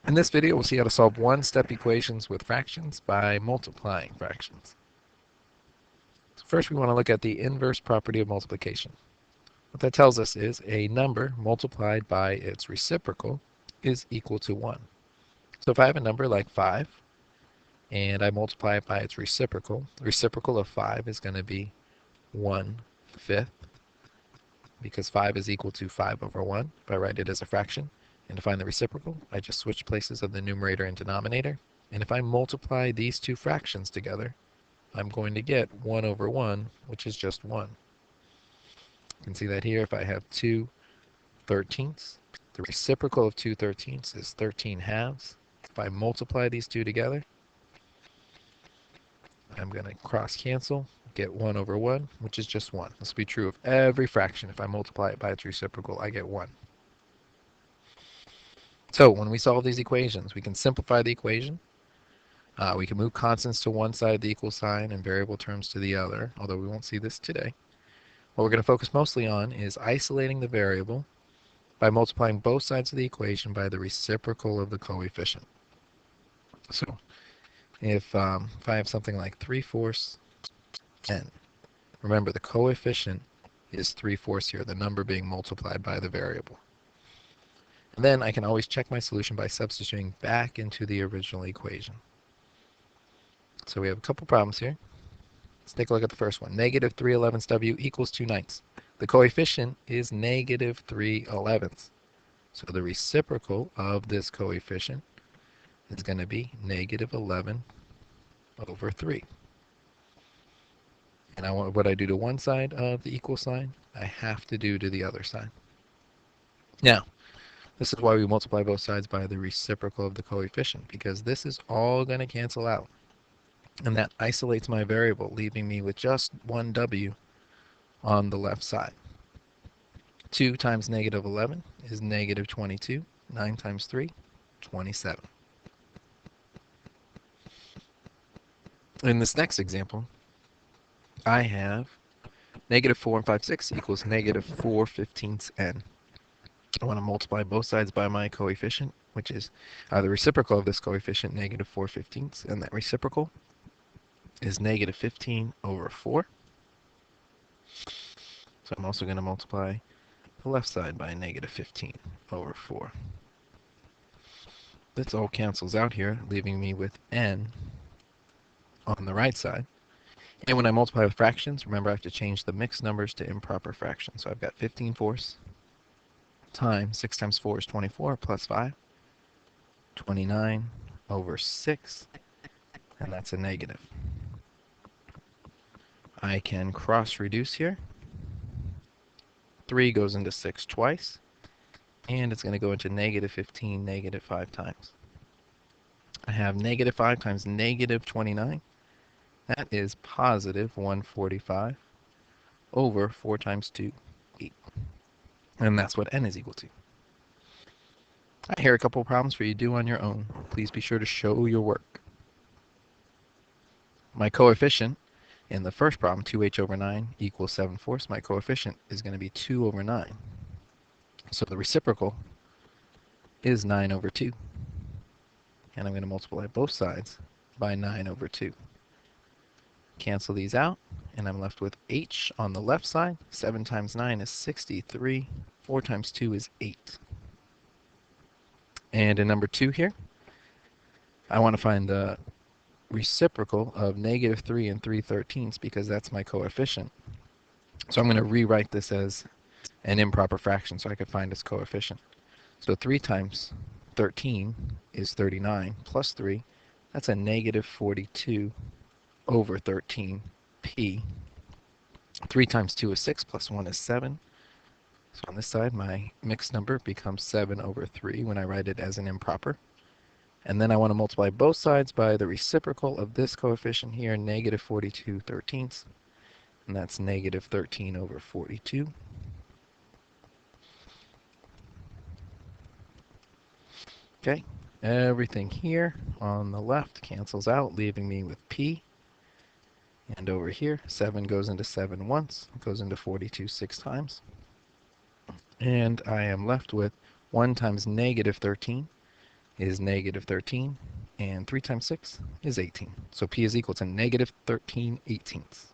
In this video, we'll see how to solve one-step equations with fractions by multiplying fractions. So first, we want to look at the inverse property of multiplication. What that tells us is a number multiplied by its reciprocal is equal to 1. So if I have a number like 5, and I multiply it by its reciprocal, the reciprocal of 5 is going to be 1/5, because 5 is equal to 5 over 1 if I write it as a fraction. And to find the reciprocal, I just switch places of the numerator and denominator. And if I multiply these two fractions together, I'm going to get 1 over 1, which is just 1. You can see that here. If I have 2/13, the reciprocal of 2/13 is 13/2. If I multiply these two together, I'm going to cross cancel, get 1 over 1, which is just 1. This will be true of every fraction. If I multiply it by its reciprocal, I get 1. So when we solve these equations, we can simplify the equation. We can move constants to one side of the equal sign and variable terms to the other, although we won't see this today. What we're going to focus mostly on is isolating the variable by multiplying both sides of the equation by the reciprocal of the coefficient. So if I have something like 3/4 n, remember the coefficient is 3/4 here, the number being multiplied by the variable. And then I can always check my solution by substituting back into the original equation. So we have a couple problems here. Let's take a look at the first one. -3/11w equals 2/9. The coefficient is -3/11. So the reciprocal of this coefficient is going to be -11/3. And what I do to one side of the equal sign, I have to do to the other side. Now, this is why we multiply both sides by the reciprocal of the coefficient, because this is all going to cancel out. And that isolates my variable, leaving me with just one w on the left side. 2 times -11 is -22. 9 times 3, 27. In this next example, I have -4 5/6 equals -4/15 n. I want to multiply both sides by my coefficient, which is the reciprocal of this coefficient, -4/15, and that reciprocal is -15/4. So I'm also going to multiply the left side by -15/4. This all cancels out here, leaving me with n on the right side. And when I multiply with fractions, remember I have to change the mixed numbers to improper fractions. So I've got 15/4 times 6 times 4 is 24 plus 5, 29/6, and that's a negative. I can cross reduce here. 3 goes into 6 twice, and it's going to go into -15 -5 times. I have -5 times -29. That is +145 over 4 times 2, 8. And that's what n is equal to. I here are a couple of problems for you to do on your own. Please be sure to show your work. My coefficient in the first problem, 2h/9 equals 7/4. My coefficient is going to be 2/9. So the reciprocal is 9/2. And I'm going to multiply both sides by 9/2. Cancel these out, and I'm left with h on the left side. 7 times 9 is 63. 4 times 2 is 8. And in number 2 here, I want to find the reciprocal of -3 and 3/13 because that's my coefficient. So I'm going to rewrite this as an improper fraction so I could find its coefficient. So 3 times 13 is 39 plus 3. That's a -42/13p. 3 times 2 is 6 plus 1 is 7. So on this side, my mixed number becomes 7/3 when I write it as an improper. And then I want to multiply both sides by the reciprocal of this coefficient here, -42/13. And that's -13/42. Okay, everything here on the left cancels out, leaving me with p. And over here, 7 goes into 7 once, goes into 42 6 times. And I am left with 1 times negative 13 is negative 13, and 3 times 6 is 18. So P is equal to negative 13/18.